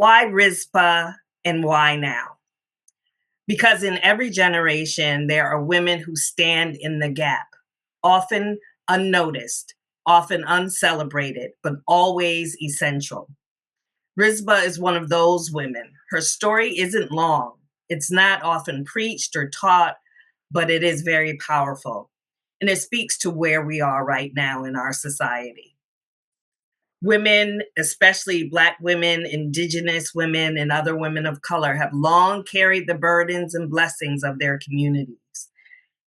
Why Rizpah and why now? Because in every generation, there are women who stand in the gap, often unnoticed, often uncelebrated, but always essential. Rizpah is one of those women. Her story isn't long. It's not often preached or taught, but it is very powerful. And it speaks to where we are right now in our society. Women, especially Black women, Indigenous women, and other women of color, have long carried the burdens and blessings of their communities.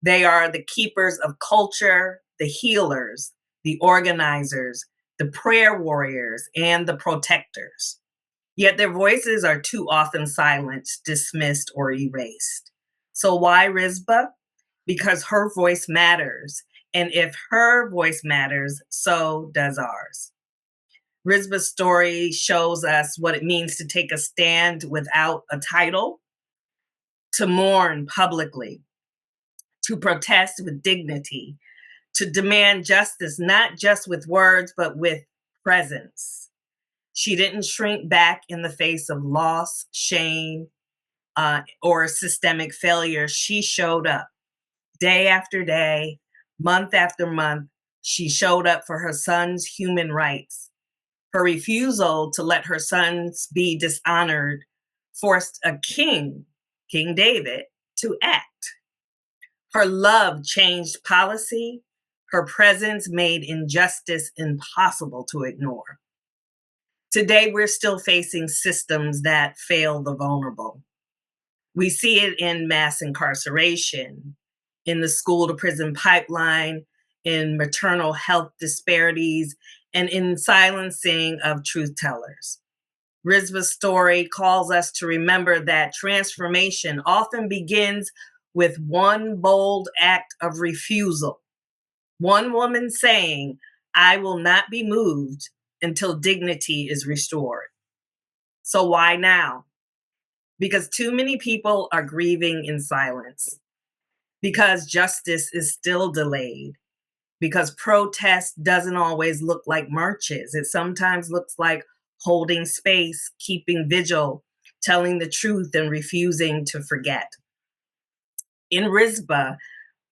They are the keepers of culture, the healers, the organizers, the prayer warriors, and the protectors. Yet their voices are too often silenced, dismissed, or erased. So why Rizpah? Because her voice matters. And if her voice matters, so does ours. Rizpah's story shows us what it means to take a stand without a title, to mourn publicly, to protest with dignity, to demand justice, not just with words, but with presence. She didn't shrink back in the face of loss, shame, or systemic failure. She showed up day after day, month after month. She showed up for her son's human rights. Her refusal to let her sons be dishonored forced a king, King David, to act. Her love changed policy. Her presence made injustice impossible to ignore. Today, we're still facing systems that fail the vulnerable. We see it in mass incarceration, in the school to prison pipeline, in maternal health disparities, and in silencing of truth tellers. Rizpah's story calls us to remember that transformation often begins with one bold act of refusal. One woman saying, I will not be moved until dignity is restored. So why now? Because too many people are grieving in silence, because justice is still delayed, because protest doesn't always look like marches. It sometimes looks like holding space, keeping vigil, telling the truth, and refusing to forget. In Rizpah,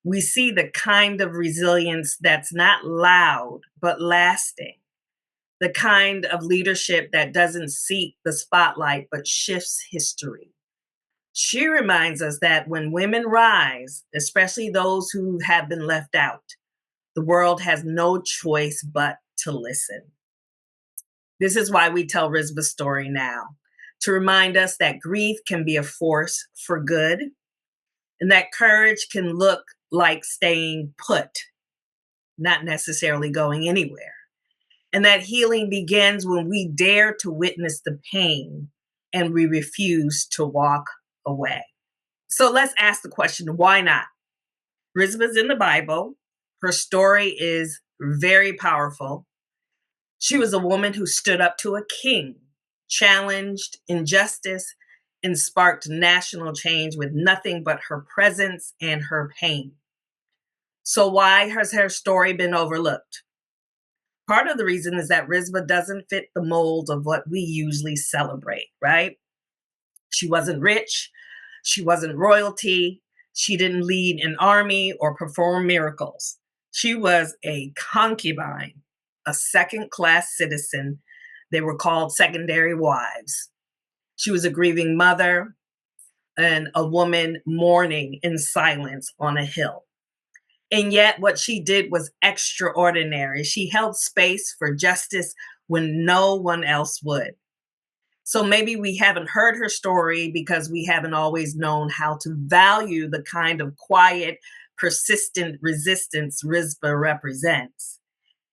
we see the kind of resilience that's not loud, but lasting, the kind of leadership that doesn't seek the spotlight, but shifts history. She reminds us that when women rise, especially those who have been left out, the world has no choice but to listen. This is why we tell Rizpah's story now, to remind us that grief can be a force for good, and that courage can look like staying put, not necessarily going anywhere. And that healing begins when we dare to witness the pain and we refuse to walk away. So let's ask the question, why not? Rizpah's in the Bible. Her story is very powerful. She was a woman who stood up to a king, challenged injustice, and sparked national change with nothing but her presence and her pain. So why has her story been overlooked? Part of the reason is that Rizpah doesn't fit the mold of what we usually celebrate, right? She wasn't rich. She wasn't royalty. She didn't lead an army or perform miracles. She was a concubine, a second-class citizen. They were called secondary wives. She was a grieving mother and a woman mourning in silence on a hill. And yet, what she did was extraordinary. She held space for justice when no one else would. So maybe we haven't heard her story because we haven't always known how to value the kind of quiet, persistent resistance Rizpah represents.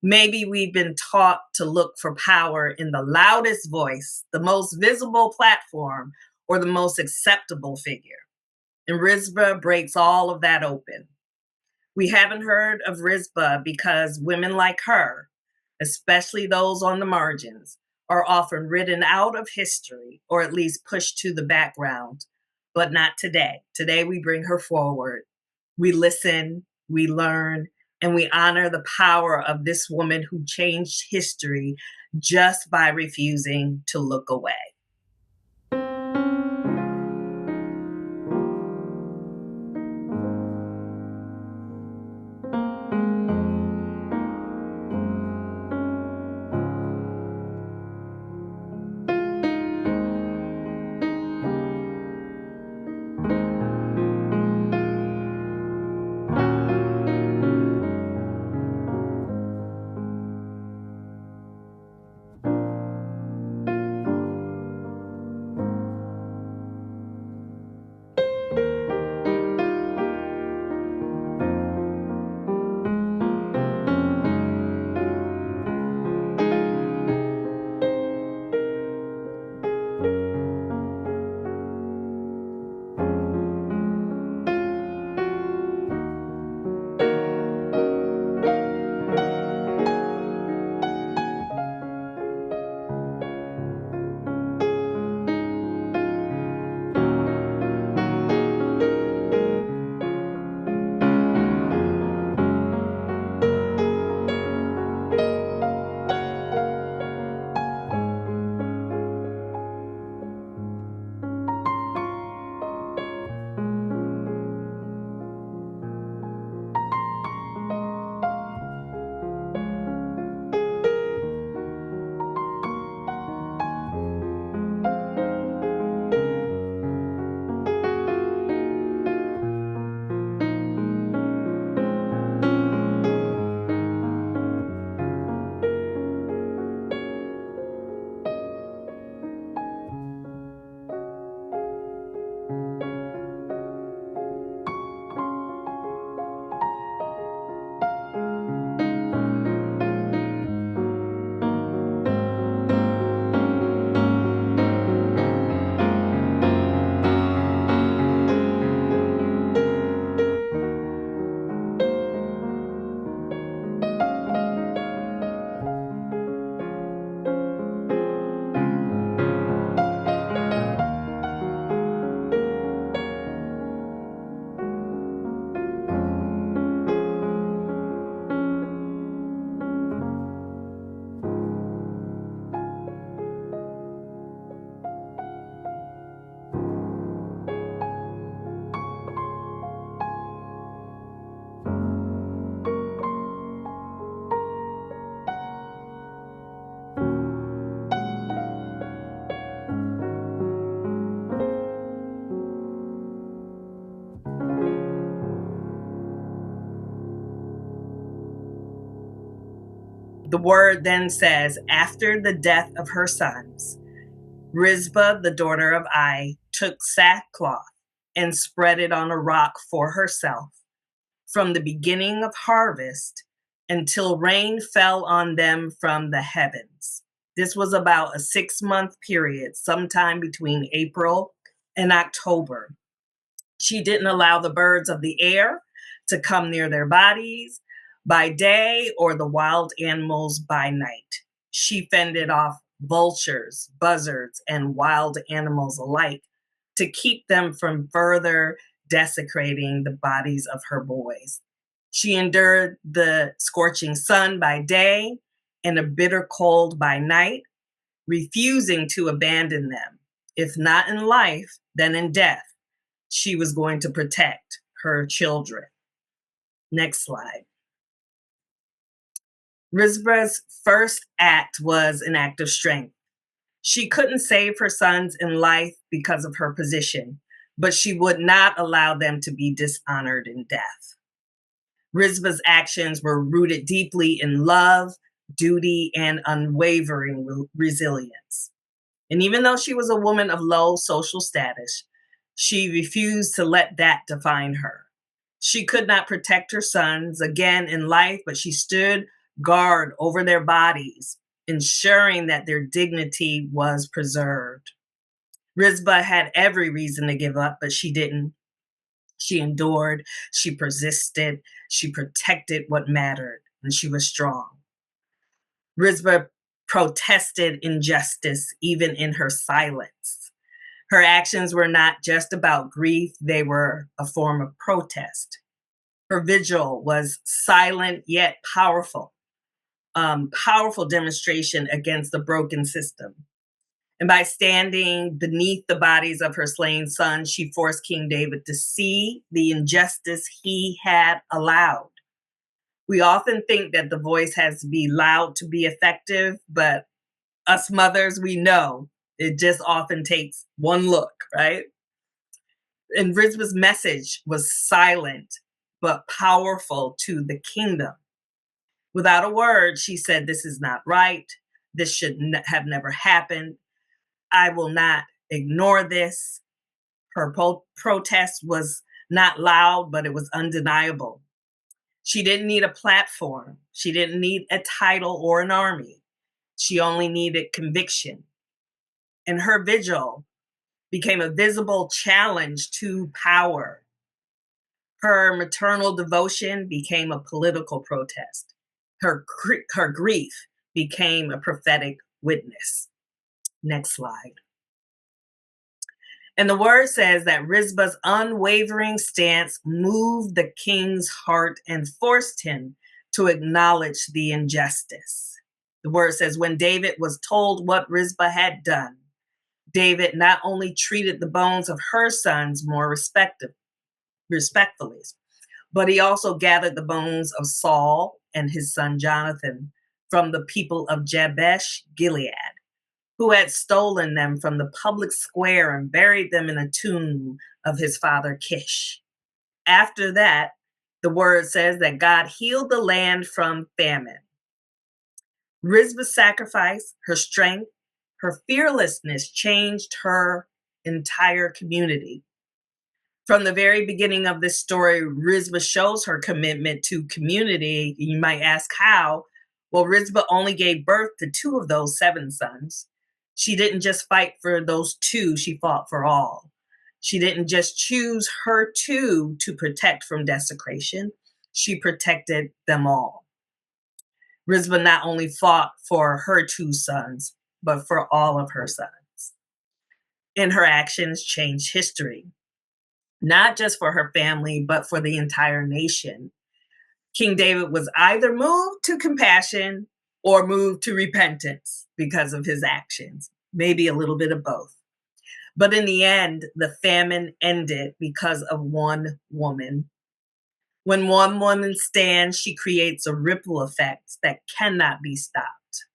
Maybe we've been taught to look for power in the loudest voice, the most visible platform, or the most acceptable figure. And Rizpah breaks all of that open. We haven't heard of Rizpah because women like her, especially those on the margins, are often written out of history or at least pushed to the background, but not today. Today, we bring her forward. We listen, we learn, and we honor the power of this woman who changed history just by refusing to look away. The word then says, after the death of her sons, Rizpah, the daughter of Ai, took sackcloth and spread it on a rock for herself from the beginning of harvest until rain fell on them from the heavens. This was about a 6-month period, sometime between April and October. She didn't allow the birds of the air to come near their bodies by day or the wild animals by night. She fended off vultures, buzzards, and wild animals alike to keep them from further desecrating the bodies of her boys. She endured the scorching sun by day and a bitter cold by night, refusing to abandon them. If not in life, then in death, she was going to protect her children. Next slide. Rizpah's first act was an act of strength. She couldn't save her sons in life because of her position, but she would not allow them to be dishonored in death. Rizpah's actions were rooted deeply in love, duty, and unwavering resilience. And even though she was a woman of low social status, she refused to let that define her. She could not protect her sons again in life, but she stood guard over their bodies, ensuring that their dignity was preserved. Rizpah had every reason to give up, but she didn't. She endured, she persisted, she protected what mattered, and she was strong. Rizpah protested injustice even in her silence. Her actions were not just about grief, they were a form of protest. Her vigil was silent yet powerful, powerful demonstration against the broken system. And by standing beneath the bodies of her slain sons, she forced King David to see the injustice he had allowed. We often think that the voice has to be loud to be effective, but us mothers, we know it just often takes one look, right? And Rizpah's message was silent but powerful to the kingdom. Without a word, she said, "This is not right. This should have never happened. I will not ignore this." Her protest was not loud, but it was undeniable. She didn't need a platform. She didn't need a title or an army. She only needed conviction. And her vigil became a visible challenge to power. Her maternal devotion became a political protest. Her grief became a prophetic witness. Next slide. And the word says that Rizpah's unwavering stance moved the king's heart and forced him to acknowledge the injustice. The word says, when David was told what Rizpah had done, David not only treated the bones of her sons more respectfully, but he also gathered the bones of Saul and his son Jonathan from the people of Jabesh Gilead, who had stolen them from the public square and buried them in a tomb of his father Kish. After that, the word says that God healed the land from famine. Rizpah's sacrifice, her strength, her fearlessness changed her entire community. From the very beginning of this story, Rizpah shows her commitment to community. You might ask how. Well, Rizpah only gave birth to 2 of those 7 sons. She didn't just fight for those 2, she fought for all. She didn't just choose her 2 to protect from desecration, she protected them all. Rizpah not only fought for her 2 sons, but for all of her sons. And her actions changed history, not just for her family, but for the entire nation. King David was either moved to compassion or moved to repentance because of his actions, maybe a little bit of both. But in the end, the famine ended because of one woman. When one woman stands, she creates a ripple effect that cannot be stopped.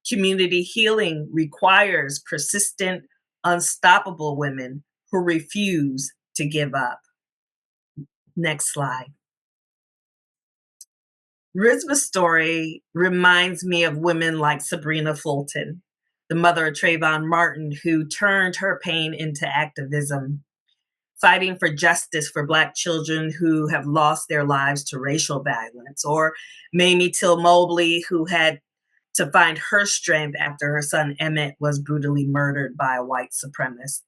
Community healing requires persistent, unstoppable women who refuse to give up. Next slide. Rizpah's story reminds me of women like Sabrina Fulton, the mother of Trayvon Martin, who turned her pain into activism, fighting for justice for Black children who have lost their lives to racial violence, or Mamie Till Mobley, who had to find her strength after her son Emmett was brutally murdered by a white supremacist.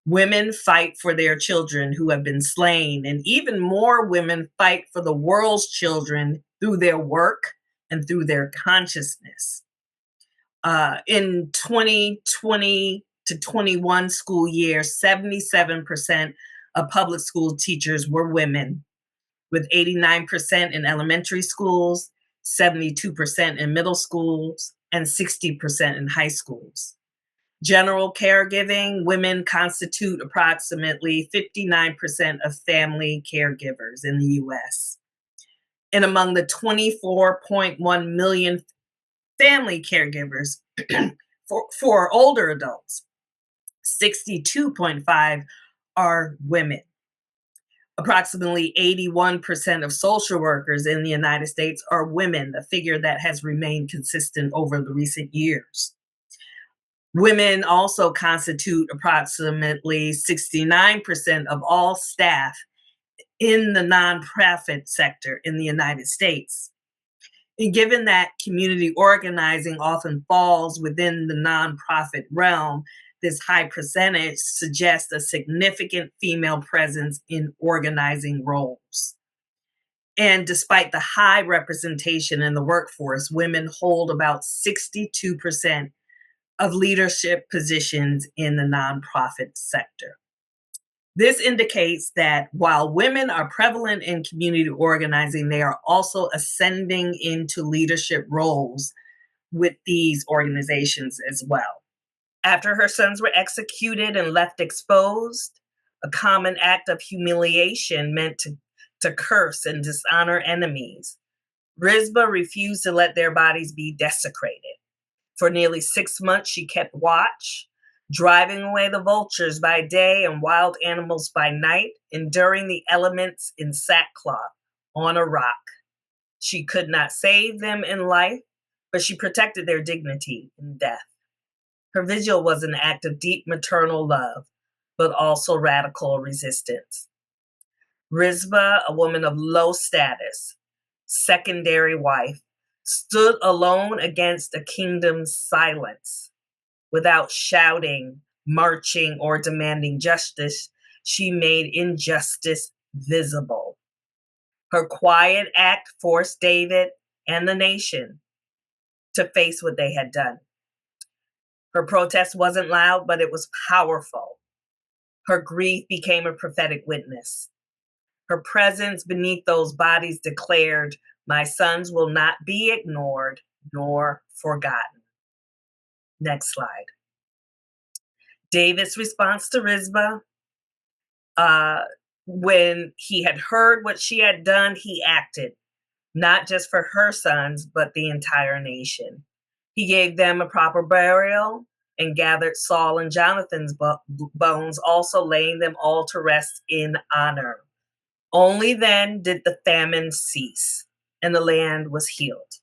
Women fight for their children who have been slain, and even more women fight for the world's children through their work and through their consciousness. In 2020 to 21 school year, 77% of public school teachers were women, with 89% in elementary schools, 72% in middle schools, and 60% in high schools. General caregiving, women constitute approximately 59% of family caregivers in the US. And among the 24.1 million family caregivers for older adults, 62.5 are women. Approximately 81% of social workers in the United States are women, a figure that has remained consistent over the recent years. Women also constitute approximately 69% of all staff in the nonprofit sector in the United States. And given that community organizing often falls within the nonprofit realm, this high percentage suggests a significant female presence in organizing roles. And despite the high representation in the workforce, women hold about 62% of leadership positions in the nonprofit sector. This indicates that while women are prevalent in community organizing, they are also ascending into leadership roles with these organizations as well. After her sons were executed and left exposed, a common act of humiliation meant to curse and dishonor enemies, Rizpah refused to let their bodies be desecrated. For nearly 6 months, she kept watch, driving away the vultures by day and wild animals by night, enduring the elements in sackcloth on a rock. She could not save them in life, but she protected their dignity in death. Her vigil was an act of deep maternal love, but also radical resistance. Rizpah, a woman of low status, secondary wife, stood alone against a kingdom's silence. Without shouting, marching, or demanding justice, she made injustice visible. Her quiet act forced David and the nation to face what they had done. Her protest wasn't loud, but it was powerful. Her grief became a prophetic witness. Her presence beneath those bodies declared, "My sons will not be ignored nor forgotten." Next slide. David's response to Rizpah, when he had heard what she had done, he acted, not just for her sons, but the entire nation. He gave them a proper burial and gathered Saul and Jonathan's bones, also laying them all to rest in honor. Only then did the famine cease and the land was healed.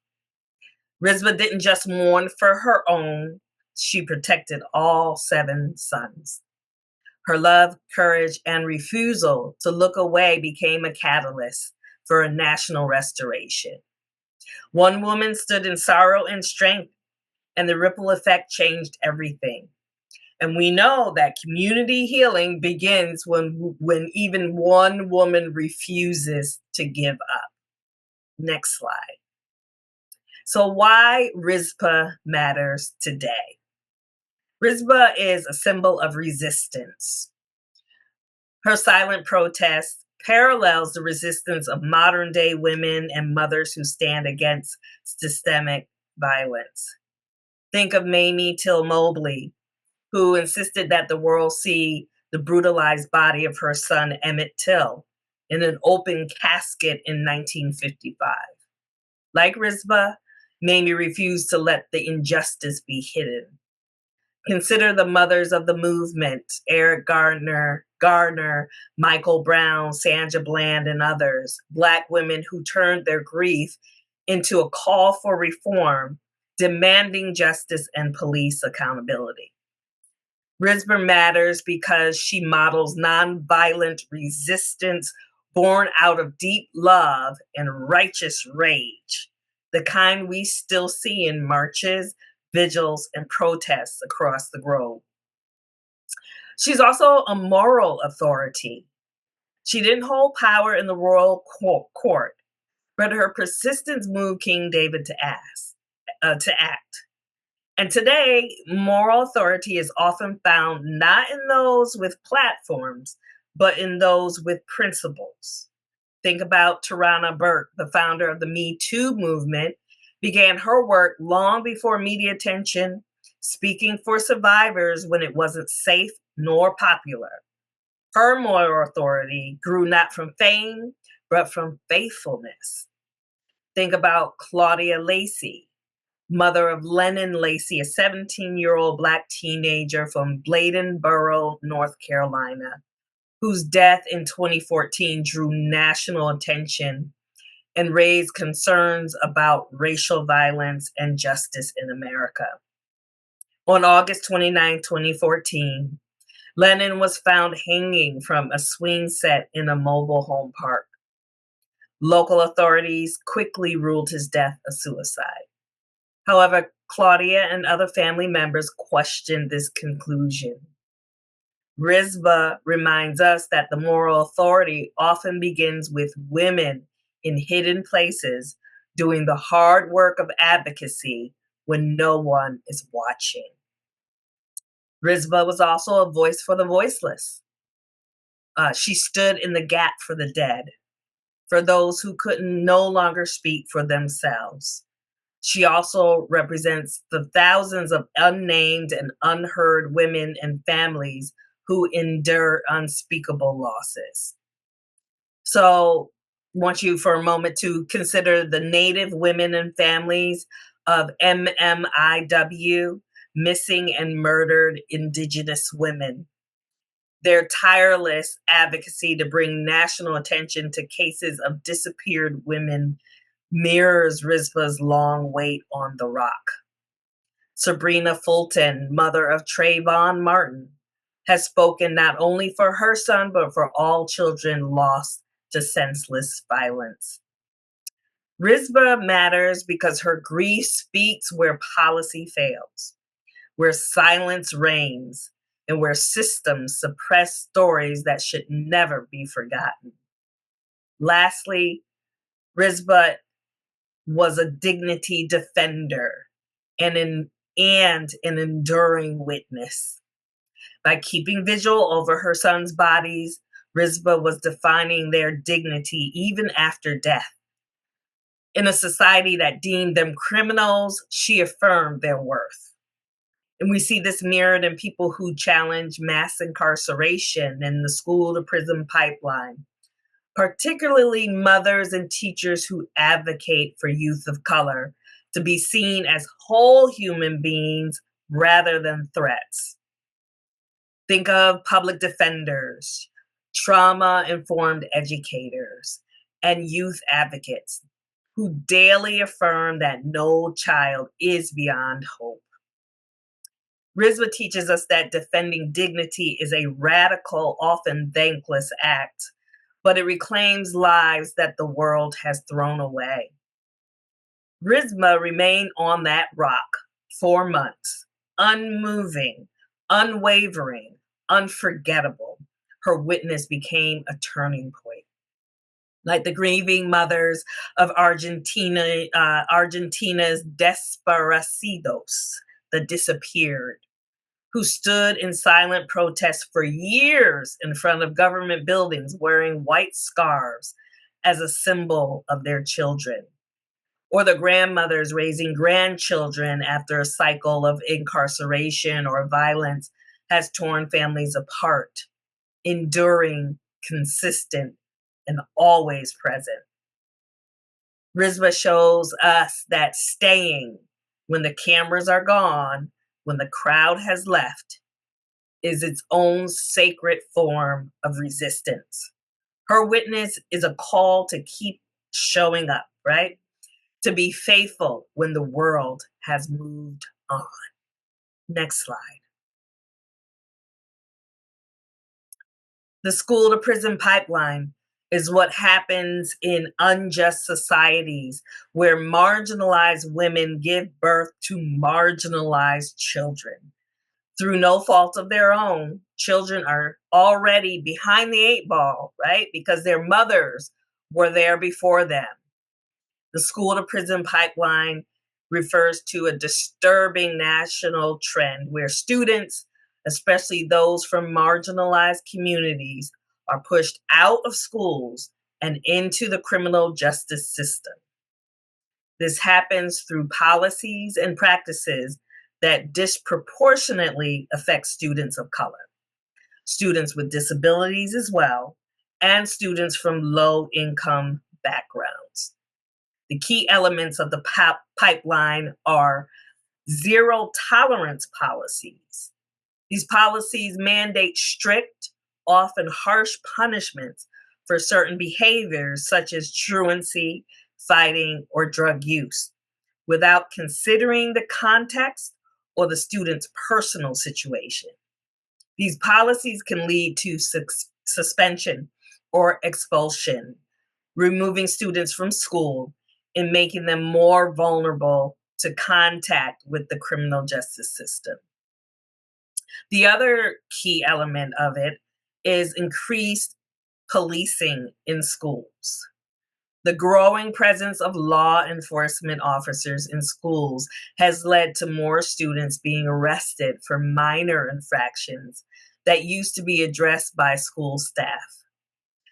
Rizpah didn't just mourn for her own, she protected all 7 sons. Her love, courage, and refusal to look away became a catalyst for a national restoration. One woman stood in sorrow and strength, and the ripple effect changed everything. And we know that community healing begins when even one woman refuses to give up. Next slide. So why Rizpah matters today. Rizpah is a symbol of resistance. Her silent protest parallels the resistance of modern day women and mothers who stand against systemic violence. Think of Mamie Till Mobley, who insisted that the world see the brutalized body of her son Emmett Till in an open casket in 1955. Like Rizpah, Mamie refused to let the injustice be hidden. Consider the mothers of the movement, Eric Gardner, Gardner, Michael Brown, Sandra Bland, and others, Black women who turned their grief into a call for reform, demanding justice and police accountability. Rizpah matters because she models nonviolent resistance born out of deep love and righteous rage, the kind we still see in marches, vigils, and protests across the globe. She's also a moral authority. She didn't hold power in the royal court, but her persistence moved King David to act. And today, moral authority is often found not in those with platforms, but in those with principles. Think about Tarana Burke, the founder of the Me Too movement, began her work long before media attention, speaking for survivors when it wasn't safe nor popular. Her moral authority grew not from fame, but from faithfulness. Think about Claudia Lacey, mother of Lennon Lacey, a 17-year-old Black teenager from Bladenboro, North Carolina, whose death in 2014 drew national attention and raised concerns about racial violence and justice in America. On August 29, 2014, Lennon was found hanging from a swing set in a mobile home park. Local authorities quickly ruled his death a suicide. However, Claudia and other family members questioned this conclusion. Rizpah reminds us that the moral authority often begins with women in hidden places doing the hard work of advocacy when no one is watching. Rizpah was also a voice for the voiceless. She stood in the gap for the dead, for those who couldn't no longer speak for themselves. She also represents the thousands of unnamed and unheard women and families who endure unspeakable losses. So I want you for a moment to consider the Native women and families of MMIW, missing and murdered Indigenous women. Their tireless advocacy to bring national attention to cases of disappeared women mirrors Rizpah's long wait on the rock. Sabrina Fulton, mother of Trayvon Martin, has spoken not only for her son, but for all children lost to senseless violence. Rizpah matters because her grief speaks where policy fails, where silence reigns, and where systems suppress stories that should never be forgotten. Lastly, Rizpah was a dignity defender and an enduring witness. By keeping vigil over her sons' bodies, Rizpah was defining their dignity even after death. In a society that deemed them criminals, she affirmed their worth. And we see this mirrored in people who challenge mass incarceration and the school to prison pipeline, particularly mothers and teachers who advocate for youth of color to be seen as whole human beings rather than threats. Think of public defenders, trauma-informed educators, and youth advocates who daily affirm that no child is beyond hope. Rizpah teaches us that defending dignity is a radical, often thankless act, but it reclaims lives that the world has thrown away. Rizpah remained on that rock 4 months, unmoving, unwavering, unforgettable. Her witness became a turning point. Like the grieving mothers of Argentina's desaparecidos, the disappeared, who stood in silent protest for years in front of government buildings wearing white scarves as a symbol of their children. Or the grandmothers raising grandchildren after a cycle of incarceration or violence has torn families apart, enduring, consistent, and always present. Rizpah shows us that staying when the cameras are gone, when the crowd has left, is its own sacred form of resistance. Her witness is a call to keep showing up, right? To be faithful when the world has moved on. Next slide. The school to prison pipeline is what happens in unjust societies where marginalized women give birth to marginalized children. Through no fault of their own, children are already behind the eight ball, right? Because their mothers were there before them. The school to prison pipeline refers to a disturbing national trend where students, especially those from marginalized communities, are pushed out of schools and into the criminal justice system. This happens through policies and practices that disproportionately affect students of color, students with disabilities as well, and students from low income backgrounds. The key elements of the pipeline are zero tolerance policies. These policies mandate strict, often harsh punishments for certain behaviors such as truancy, fighting, or drug use, without considering the context or the student's personal situation. These policies can lead to suspension or expulsion, removing students from school and making them more vulnerable to contact with the criminal justice system. The other key element of it is increased policing in schools. The growing presence of law enforcement officers in schools has led to more students being arrested for minor infractions that used to be addressed by school staff.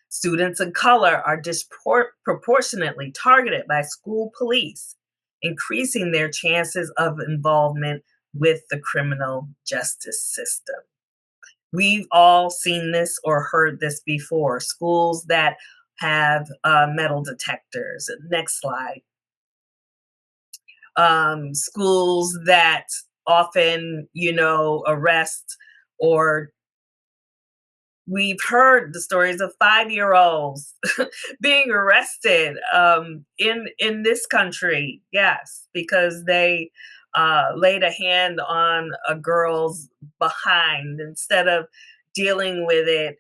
Students of color are disproportionately targeted by school police, increasing their chances of involvement with the criminal justice system. We've all seen this or heard this before. Schools that have metal detectors. Next slide. Schools that often, arrest, or we've heard the stories of 5-year-olds being arrested in this country. Yes, because they laid a hand on a girl's behind instead of dealing with it.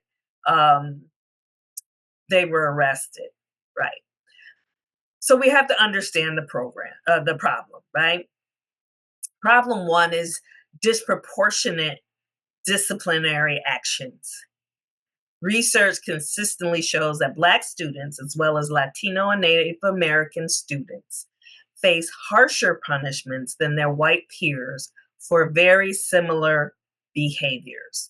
They were arrested, right? So we have to understand the problem, right? Problem one is disproportionate disciplinary actions. Research consistently shows that Black students, as well as Latino and Native American students, face harsher punishments than their white peers for very similar behaviors.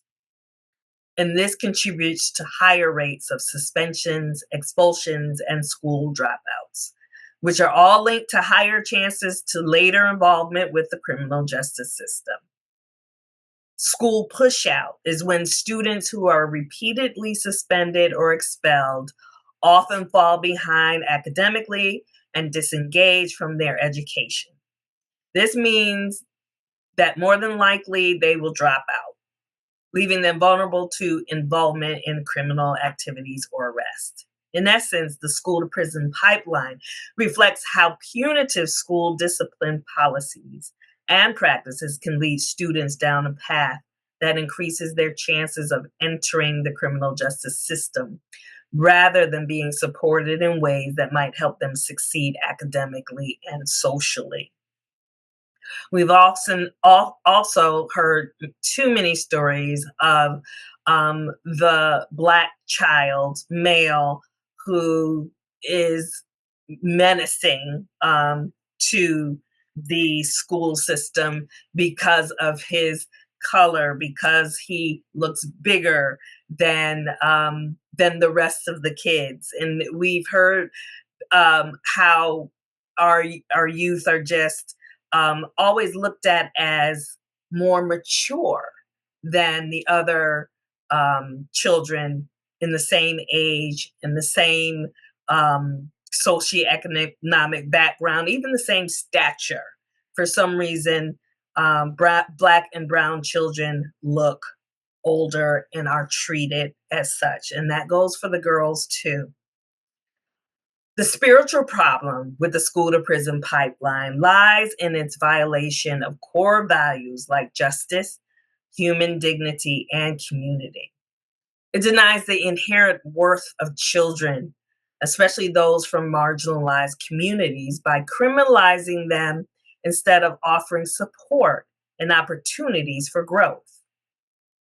And this contributes to higher rates of suspensions, expulsions, and school dropouts, which are all linked to higher chances to later involvement with the criminal justice system. School pushout is when students who are repeatedly suspended or expelled often fall behind academically and disengage from their education. This means that more than likely they will drop out, leaving them vulnerable to involvement in criminal activities or arrest. In essence, the school to prison pipeline reflects how punitive school discipline policies and practices can lead students down a path that increases their chances of entering the criminal justice system rather than being supported in ways that might help them succeed academically and socially. We've also heard too many stories of the Black child, male, who is menacing to the school system because of his color, because he looks bigger than the rest of the kids. And we've heard how our youth are just always looked at as more mature than the other children in the same age, in the same socioeconomic background, even the same stature. For some reason, Black and brown children look older and are treated as such. And that goes for the girls too. The spiritual problem with the school to prison pipeline lies in its violation of core values like justice, human dignity, and community. It denies the inherent worth of children, especially those from marginalized communities, by criminalizing them instead of offering support and opportunities for growth.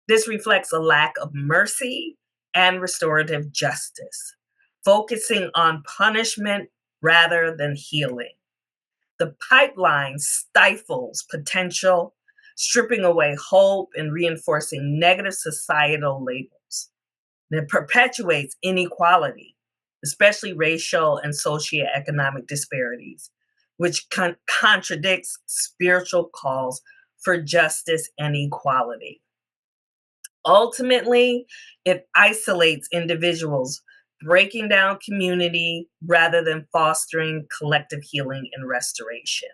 This reflects a lack of mercy and restorative justice, focusing on punishment rather than healing. The pipeline stifles potential, stripping away hope and reinforcing negative societal labels. And it perpetuates inequality, especially racial and socioeconomic disparities, which contradicts spiritual calls for justice and equality. Ultimately, it isolates individuals, breaking down community rather than fostering collective healing and restoration.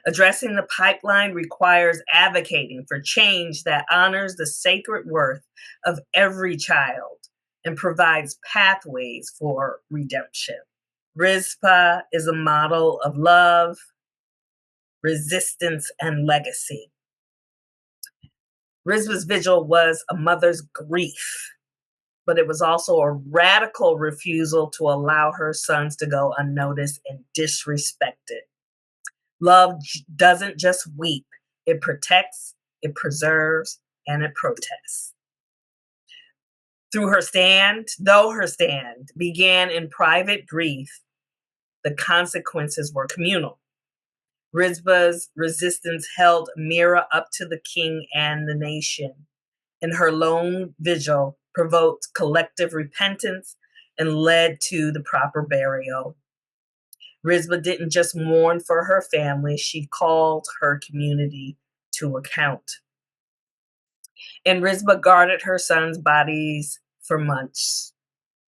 Addressing the pipeline requires advocating for change that honors the sacred worth of every child and provides pathways for redemption. Rizpah is a model of love, resistance, and legacy. Rizpah's vigil was a mother's grief, but it was also a radical refusal to allow her sons to go unnoticed and disrespected. Love doesn't just weep, it protects, it preserves, and it protests. Though her stand began in private grief, the consequences were communal. Rizpah's resistance held a mirror up to the king and the nation, and her lone vigil provoked collective repentance and led to the proper burial. Rizpah didn't just mourn for her family, she called her community to account. And Rizpah guarded her sons' bodies for months,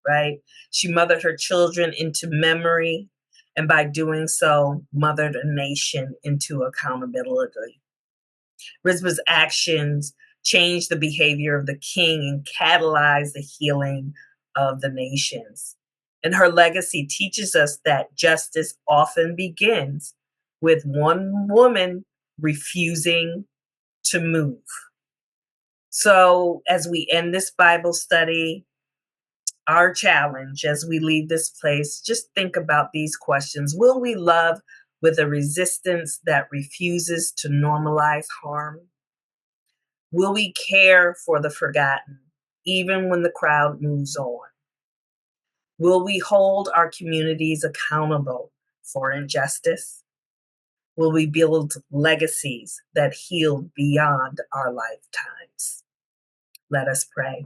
right? She mothered her children into memory, and by doing so, mothered a nation into accountability. Rizpah's actions changed the behavior of the king and catalyzed the healing of the nations. And her legacy teaches us that justice often begins with one woman refusing to move. So, as we end this Bible study, our challenge as we leave this place, just think about these questions. Will we love with a resistance that refuses to normalize harm? Will we care for the forgotten, even when the crowd moves on? Will we hold our communities accountable for injustice? Will we build legacies that heal beyond our lifetimes? Let us pray.